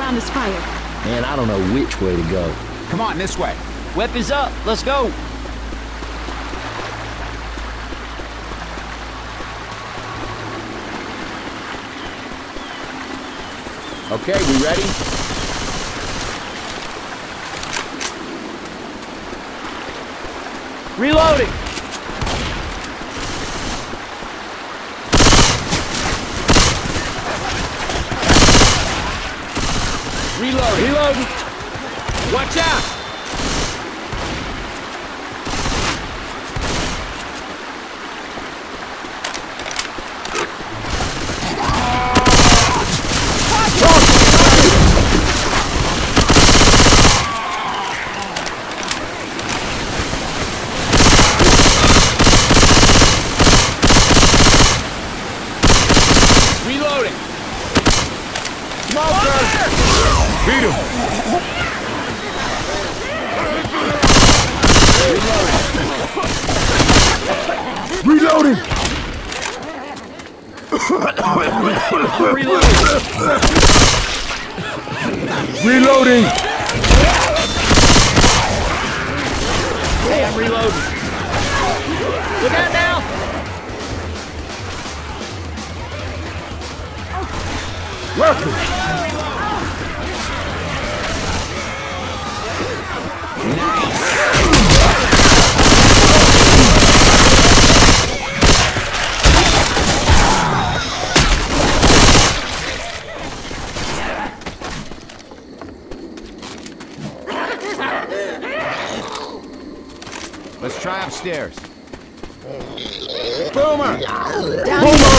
found his fire. Man, I don't know which way to go. Come on, this way. Weapons up. Let's go. Okay, we ready? Reloading. Reloading. Watch out. Reloading. Smoker. Beat him! Reloading! Reloading! Hey, I'm reloading. Look out now! Welcome! Let's try upstairs. Boomer! Boomer!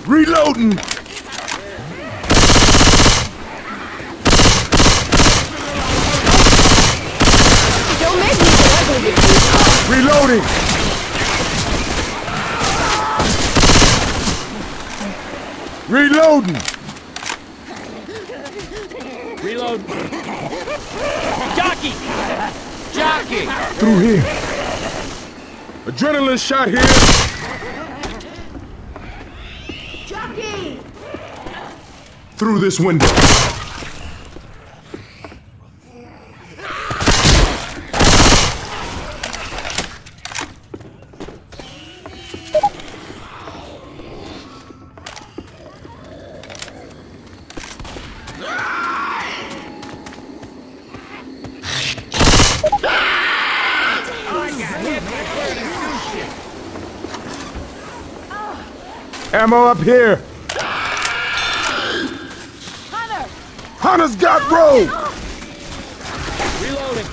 Reloading! Don't make me so ugly with you. Reloading! Reloading! Reload. Jockey! Jockey! Through here. Adrenaline shot here. Jockey! Through this window. Ammo up here! Hunter! Hunter's got rope! Reloading.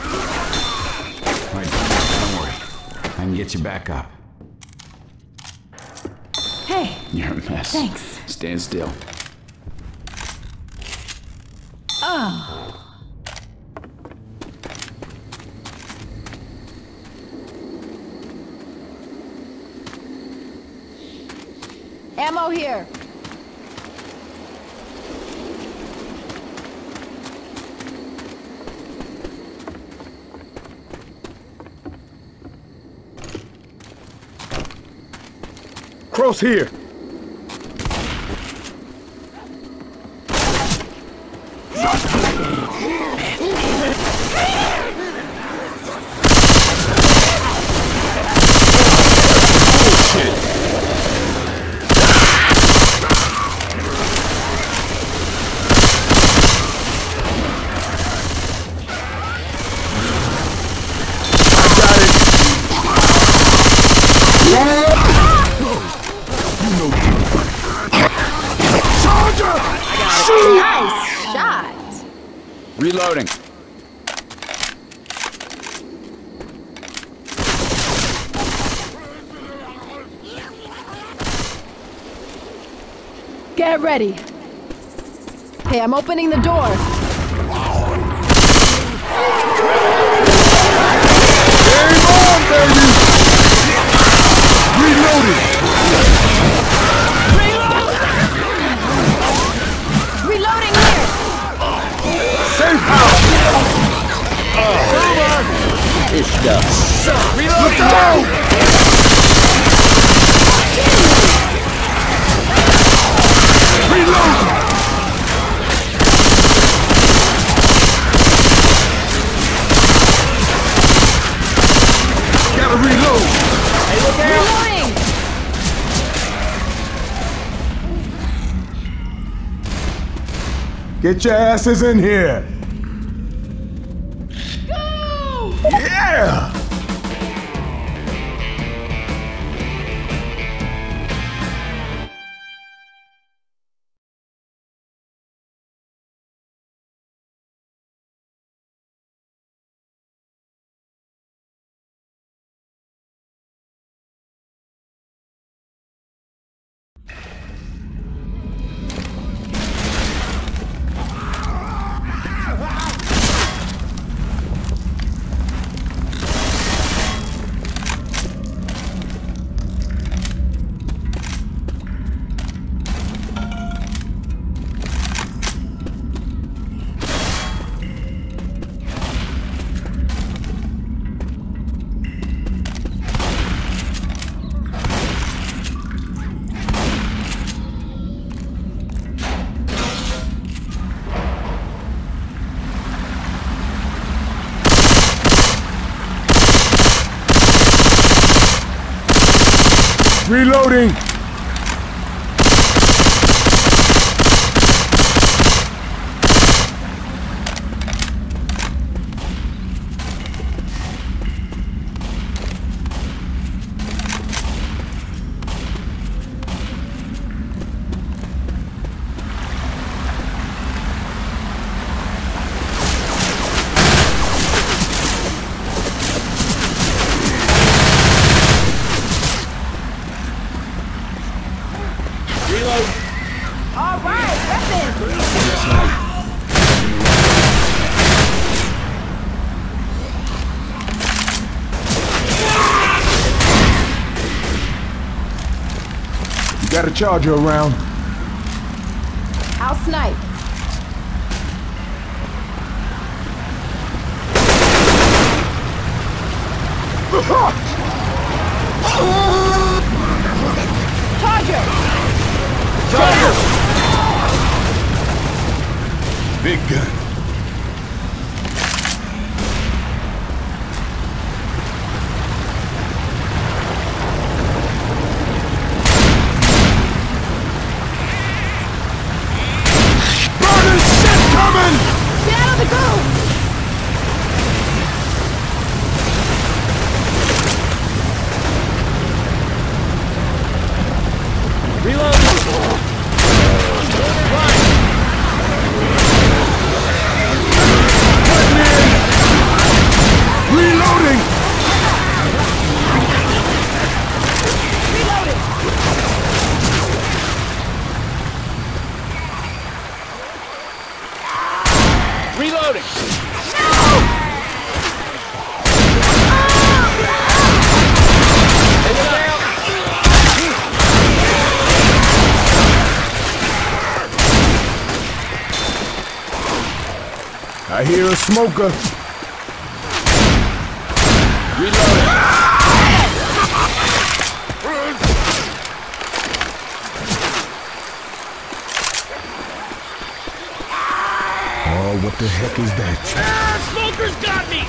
Right, don't worry. I can get you back up. Hey, You're a mess. thanks. Stand still. Oh. Ammo here. Cross here! Nice shot. Reloading. Get ready. Hey, I'm opening the door. Game on, baby! Reloading! Reloading here. Safe house! This stuff sucks. Look out! Reload! Get your asses in here! Go! Yeah! Reloading! All right, weapons! You got a charger around? I'll snipe. Charger! Big gun. Burning shit coming! Get out of the groove! Reloading! Reloading! I hear a smoker. Oh, what the heck is that? Smoker's got me!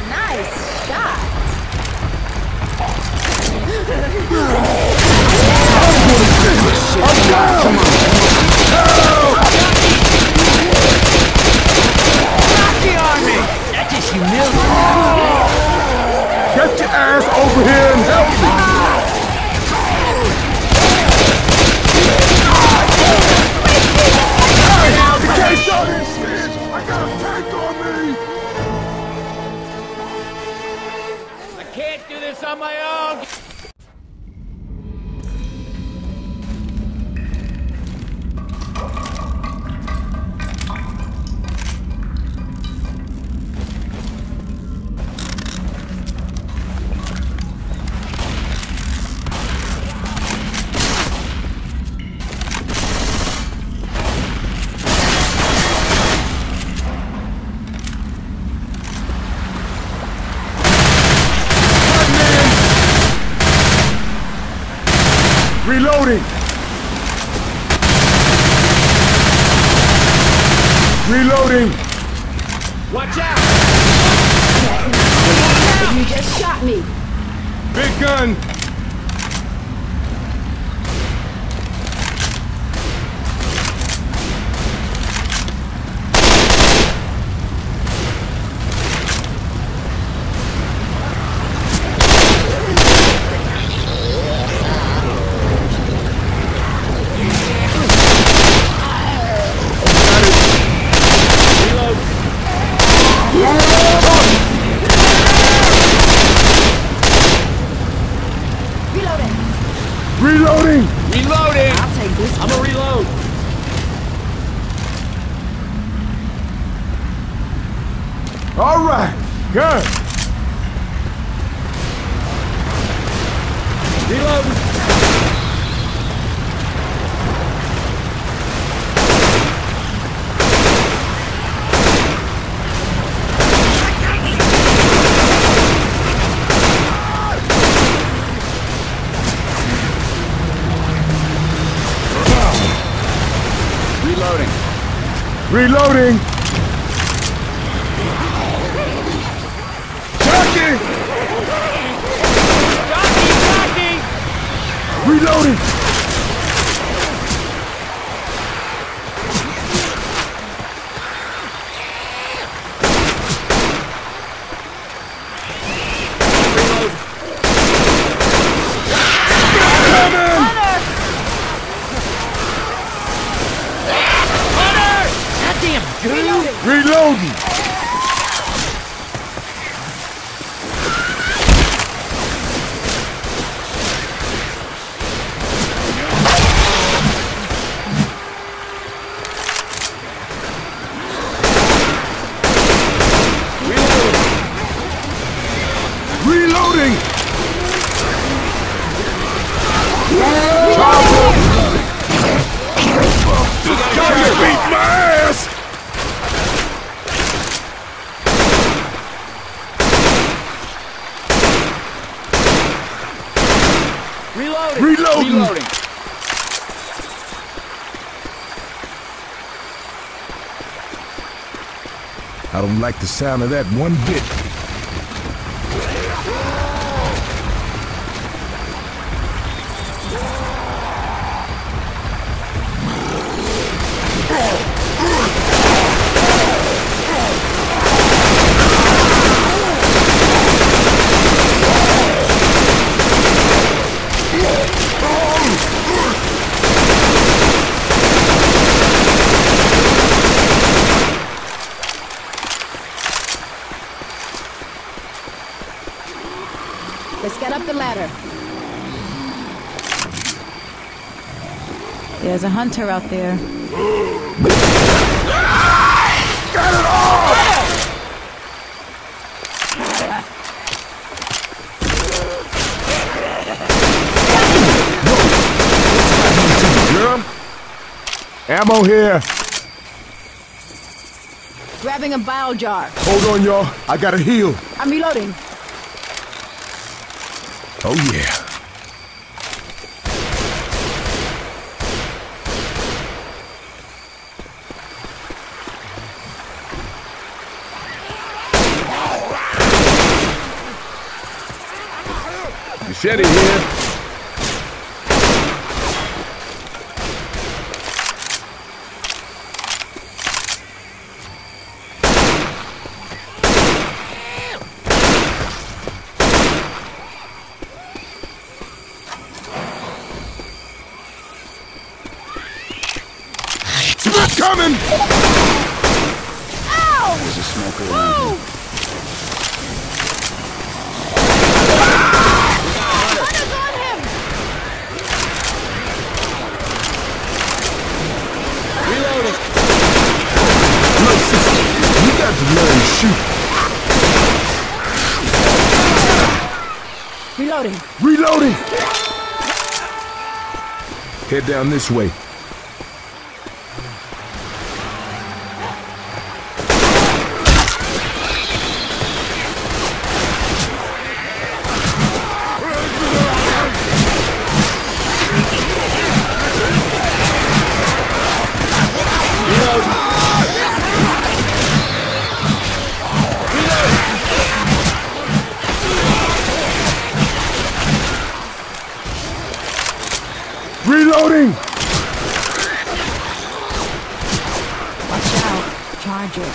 Nice shot! I'm down! That just humiliating. Get your ass over here and help me! I got a tank on me! I can't do this on my own! Reloading! Reloading! Watch out! You just shot me. Big gun! Reloading. Reloading! Reloading! I'll take this. I'm gonna reload. All right, good. Reloading. Reloading. Reloading! Jockey! Jockey! Reloading! Reloading! Reloading! Charger beat my ass! Reloading! Reloading! Reloading! I don't like the sound of that one bit. Let's get up the ladder. There's a hunter out there. Got it all! Ammo here. Grabbing a bile jar. Hold on, y'all. I gotta heal. I'm reloading. Oh, yeah. Machete here. Coming! Ow! There's a smoker around here. Hunter's on him! Reloading! Look, sister, you got to learn to shoot. Reloading. Reloading! Head down this way. Reloading! Watch out. Charger.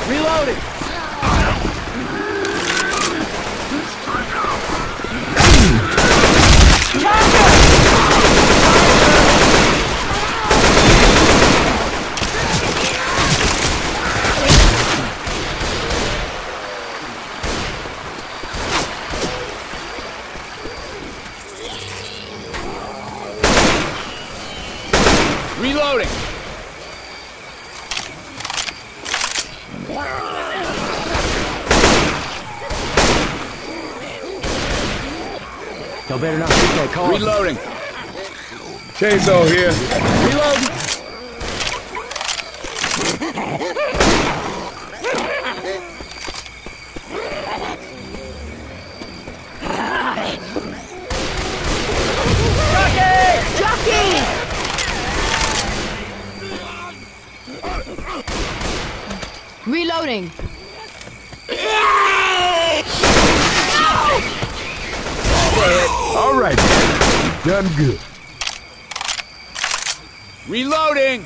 Reloading! Y'all better not shoot that car. Reloading. Chainsaw here. Reloading. Reloading. All right. Done good. Reloading.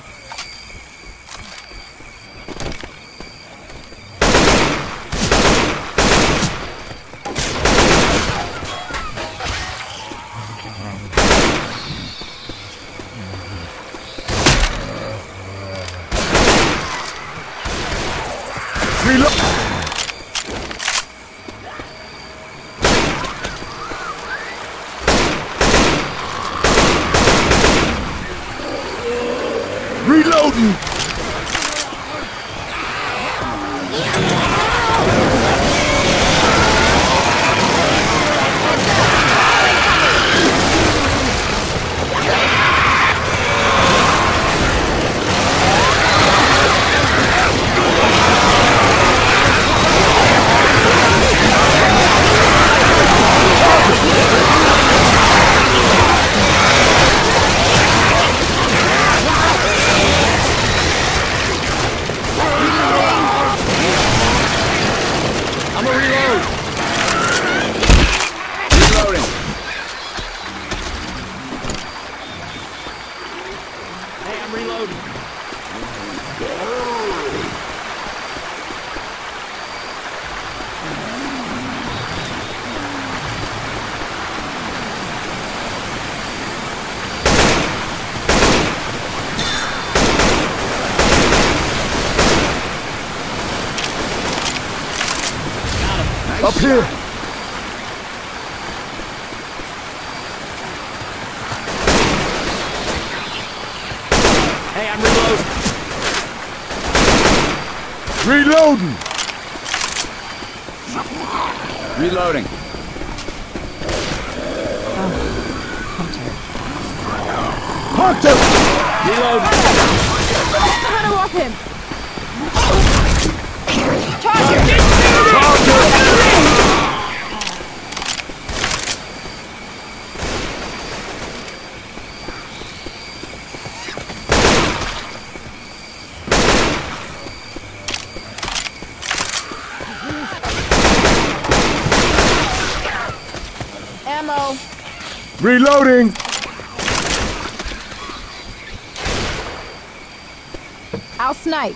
Reloading! Up here! Hey, I'm reloading. Reloading! Reloading. Hunter! Reloading. Hunter off him. Ammo. Reloading! I'll snipe.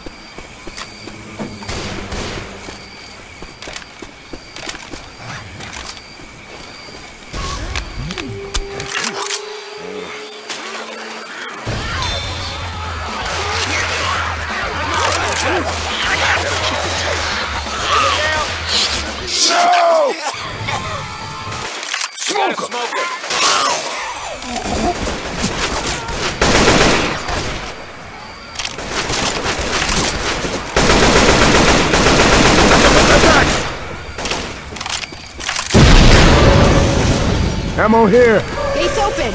Ammo here! Gates open.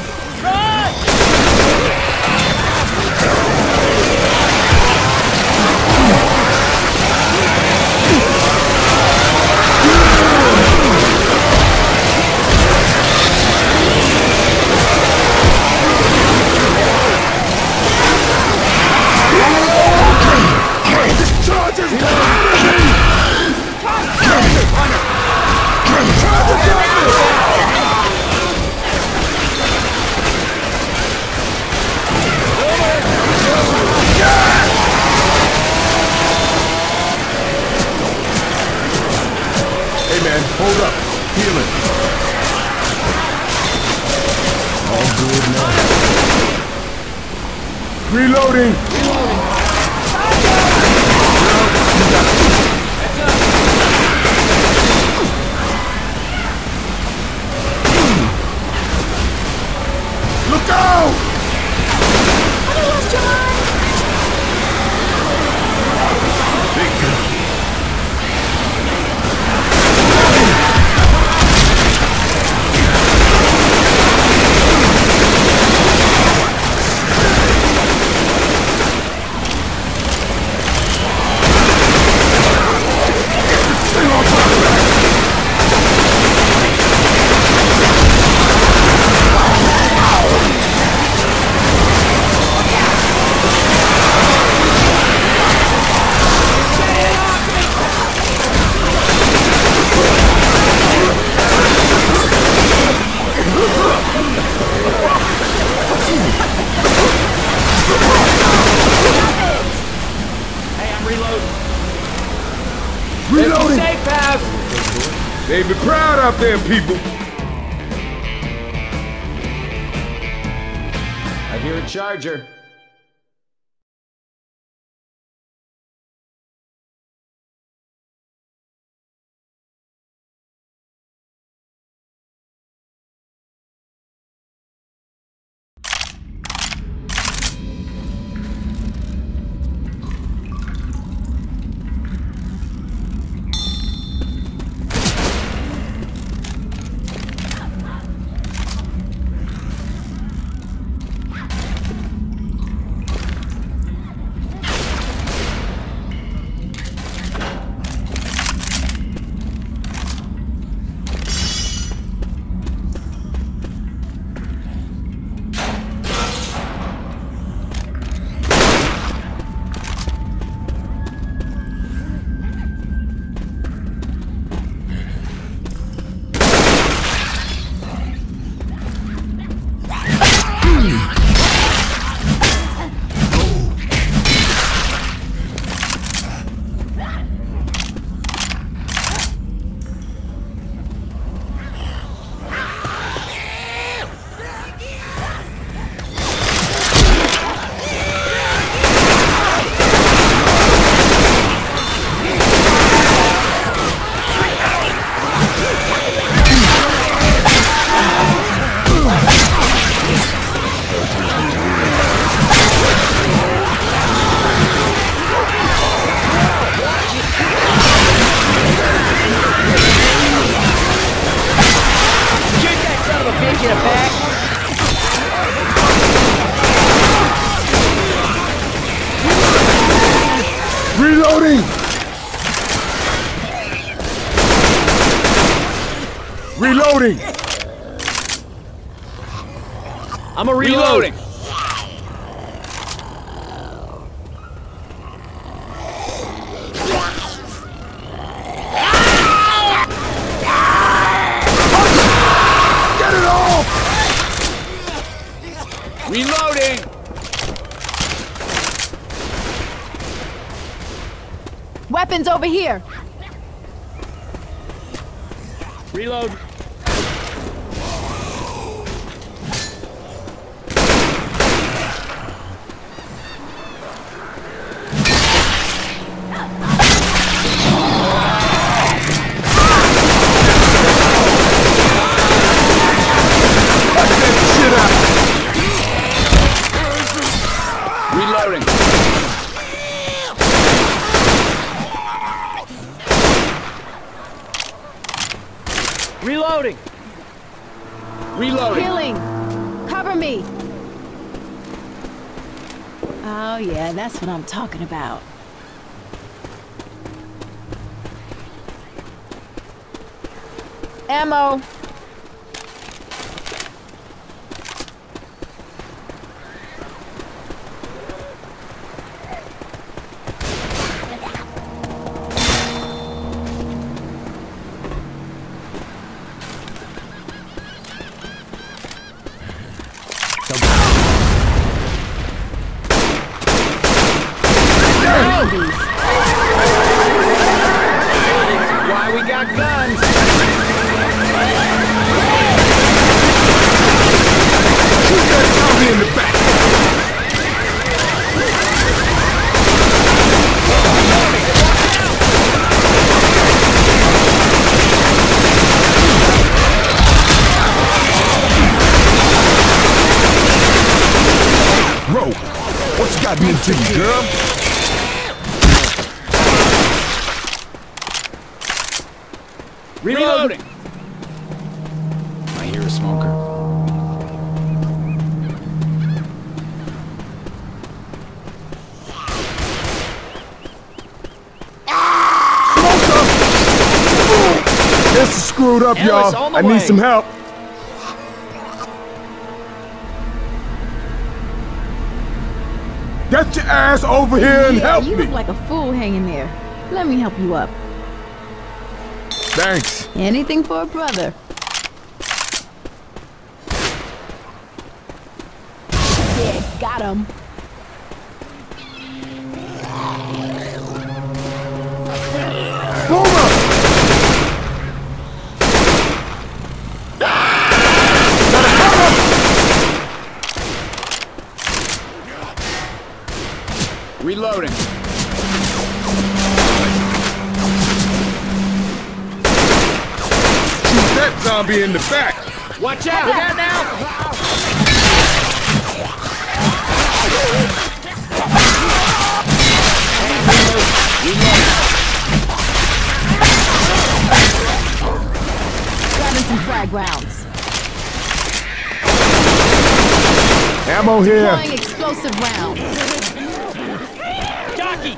Hey man, hold up. Healing. All good now. Reloading! Look out! Big gun. They be proud out there, people. I hear a charger. Reloading! Reloading! I'm a reloading. Get it off! Reloading. Weapons over here. Reload. Reloading. Reloading. Reloading. Healing. Cover me. Oh yeah, that's what I'm talking about. Ammo. Why we got guns? Shoot that zombie in the back! Bro, what's gotten into you, girl? Reloading. I hear a smoker. This is screwed up, Ellis, y'all. on the I way. need some help. Get your ass over here and Yeah, help you me. look like a fool hanging there. Let me help you up. Thanks. Anything for a brother. Yeah, got him. Boomer! Reloading. Shoot that zombie in the back. Watch out! Look out now! Grabbing some frag rounds. Ammo here. Deploying explosive rounds. Jockey!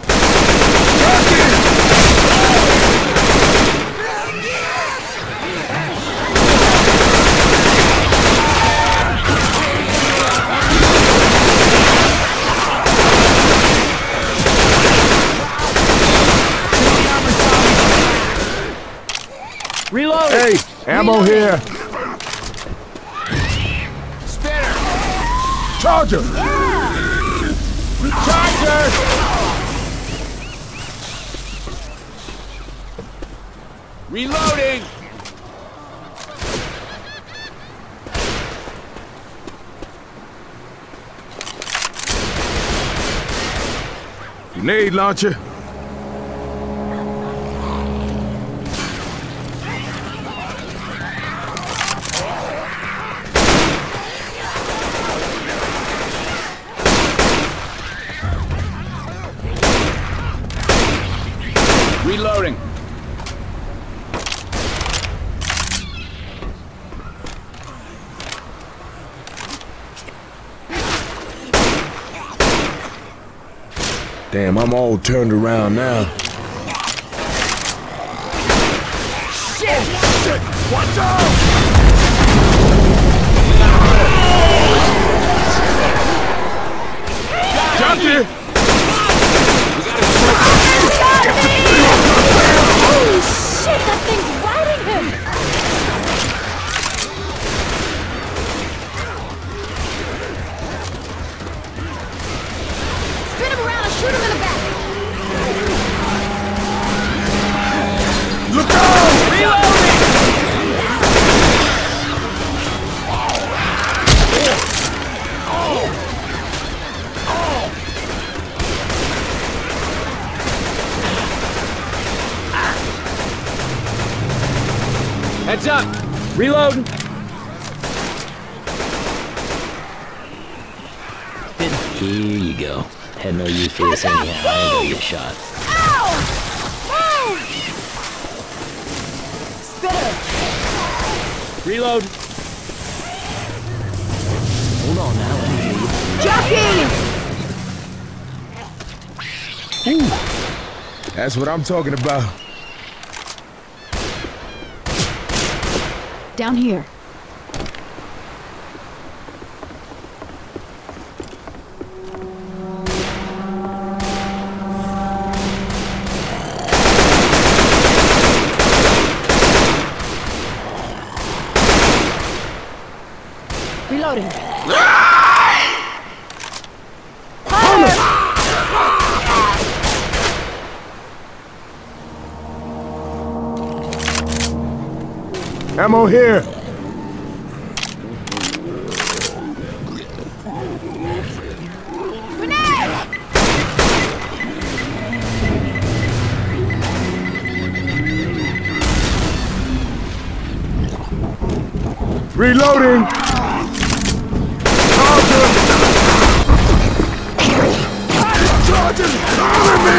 Reload! Hey, ammo here. Spinner! Charger. Charger! Reloading. Grenade launcher. Reloading. Damn, I'm all turned around now. Shit! Shit! Watch out! Jockey! Holy shit, that thing's riding him! Spin him around and shoot him in the back! Look out! Reloading! Heads up! Reloading! Here you go. Had no use for this anyhow. I ain't gonna get shot. Ow! Move! Spitter! Reload! Hold on now, let me hear you. Jockey! That's what I'm talking about. Down here. Reloading. Ammo here. Reloading. Charger. Charger. Cover me.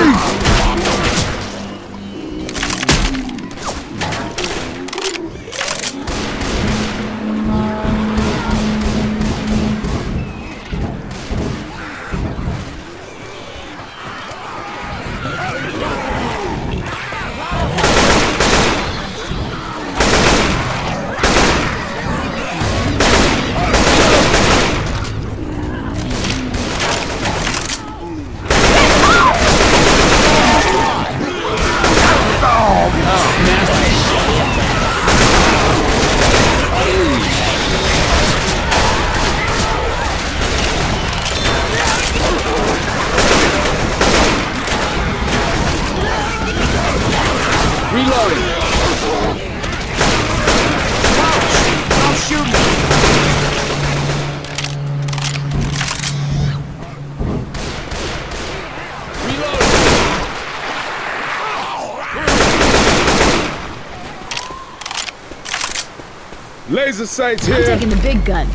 Laser sights I'm here. taking the big gun.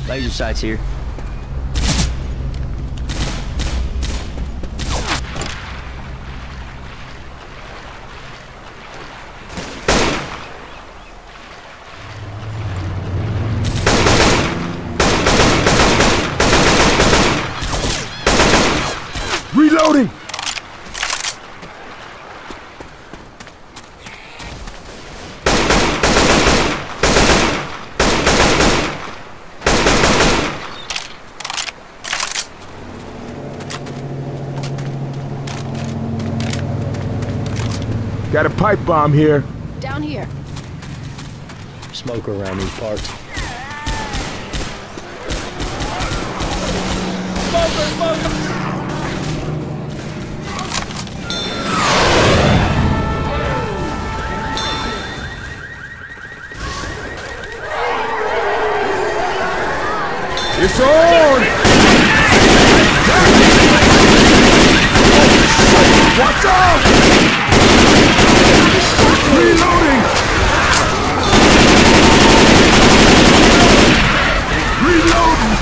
Laser sights here. Reloading. Got a pipe bomb here. Down here. Smoker around these parts. It's on! Watch out! Reloading! Reloading!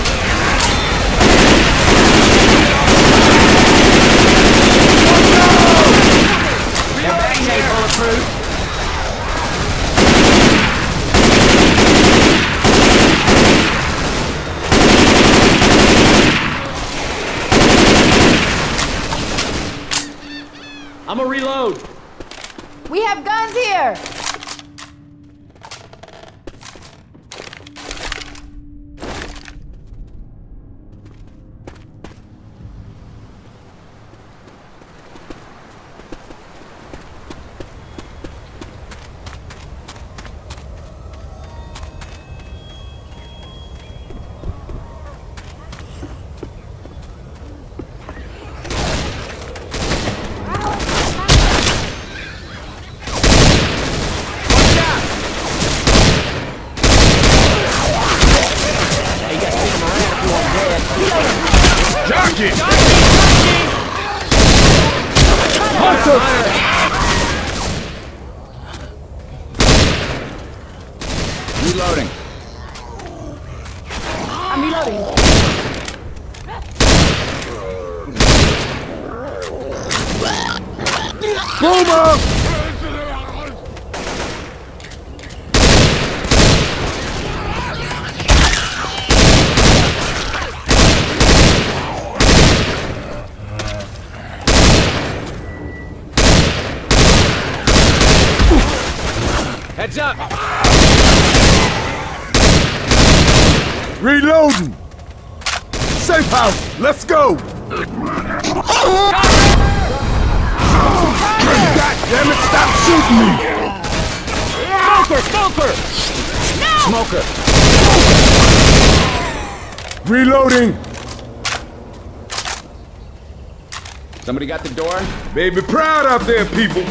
I'm a reload. We have guns here! Jockey! Hunter! Reloading. I'm reloading. Boomer! Heads up. Reloading! Safe house! Let's go! God damn it, stop shooting me! Smoker! Reloading! Somebody got the door? Baby proud out there, people!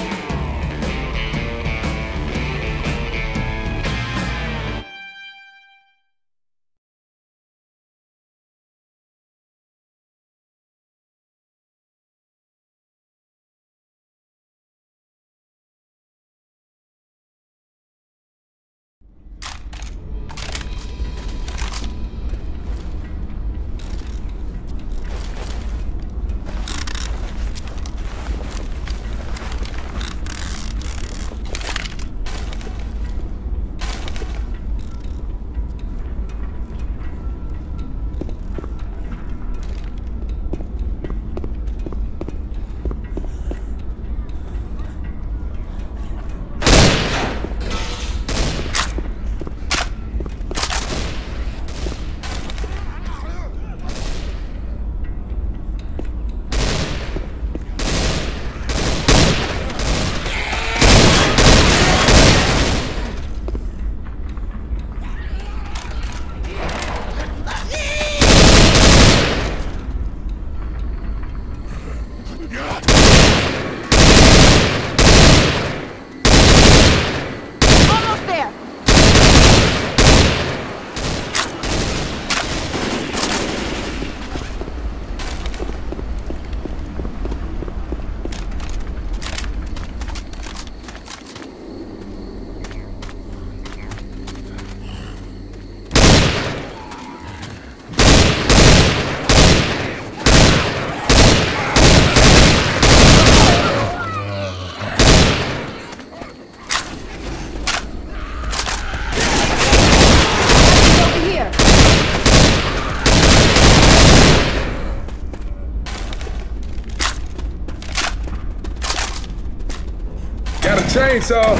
chainsaw.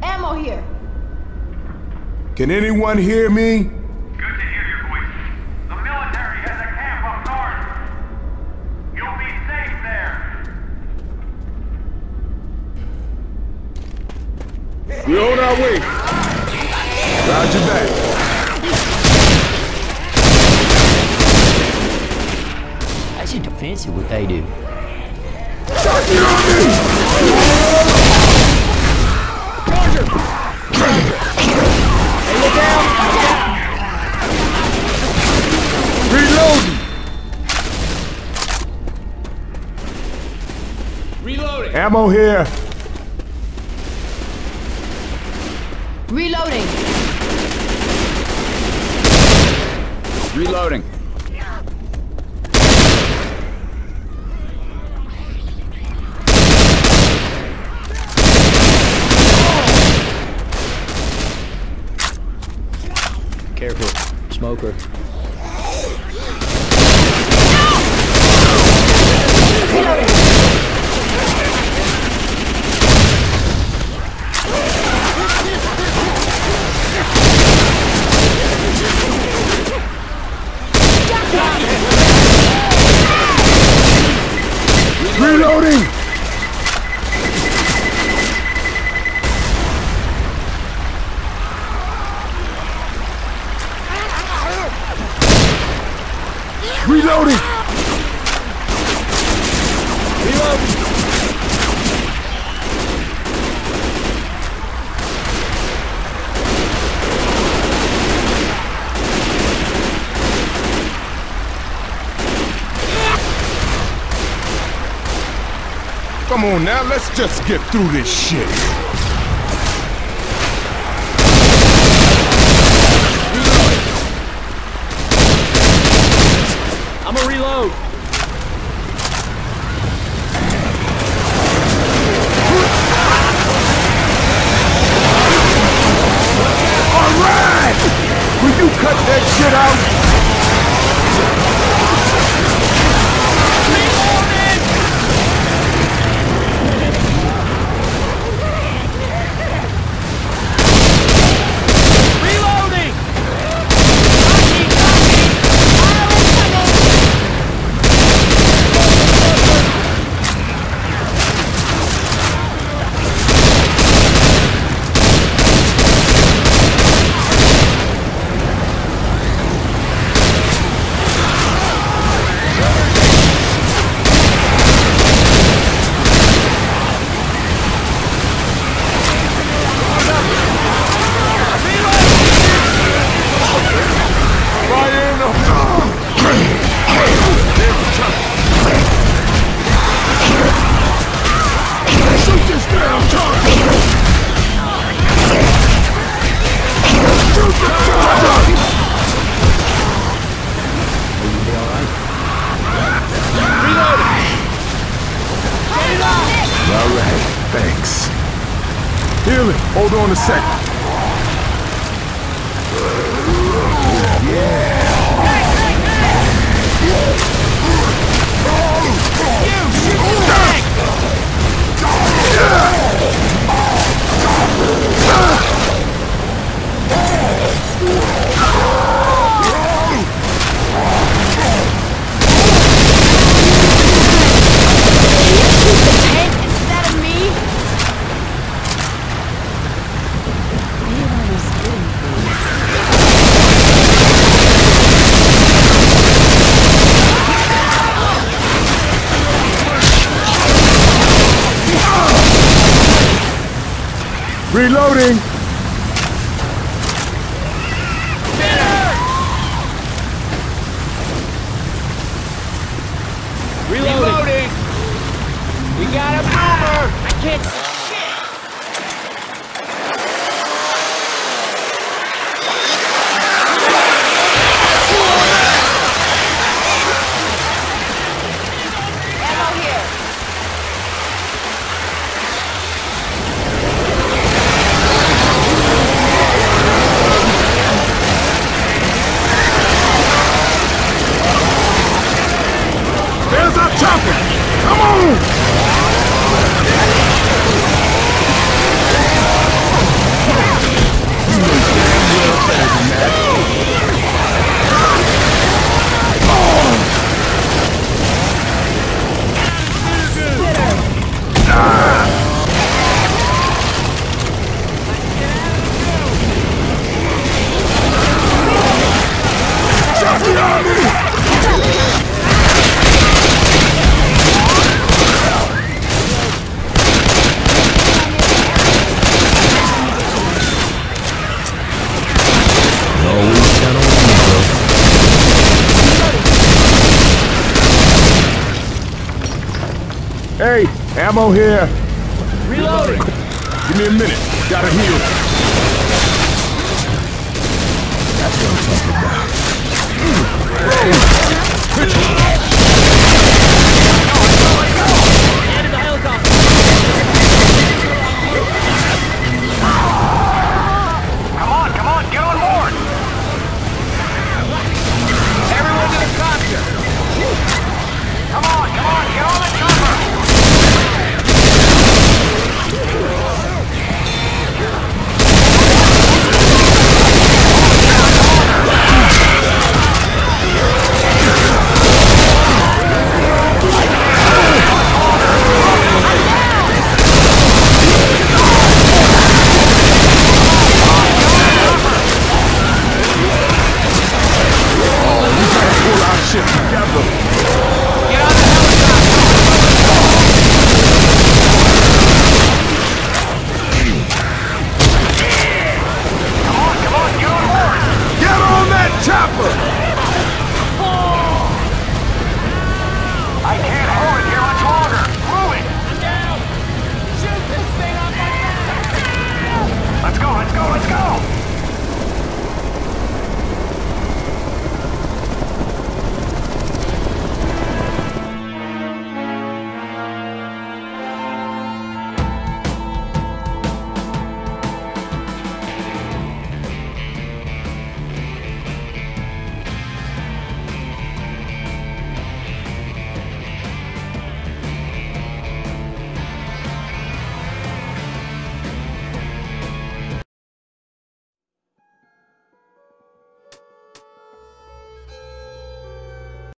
Ammo here. Can anyone hear me? Good to hear your voices. The military has a camp up north. You'll be safe there. We're on our way. Roger back. That's just defensive what they do. Shot me on me! Hey, look out! Reloading! Reloading! Ammo here. Reloading. Reloading. Careful. Smoker. Reloading! Reloading! Come on now, let's just get through this shit. I'm gonna reload. All right! Will you cut that shit out? Reloading! Fire in the... Shoot this down, Charlie! Shoot the Charlie! All right, thanks. Healing, hold on a second. Instead of me? Reloading! Reloading! We got a boomer! I can't see shit! Ammo here. Hey, ammo here. Reloading. Give me a minute. Gotta heal. That's what I'm talking about. Come on, get on board! Everyone to the copter. Come on, get on the chopper! Pull our shit together.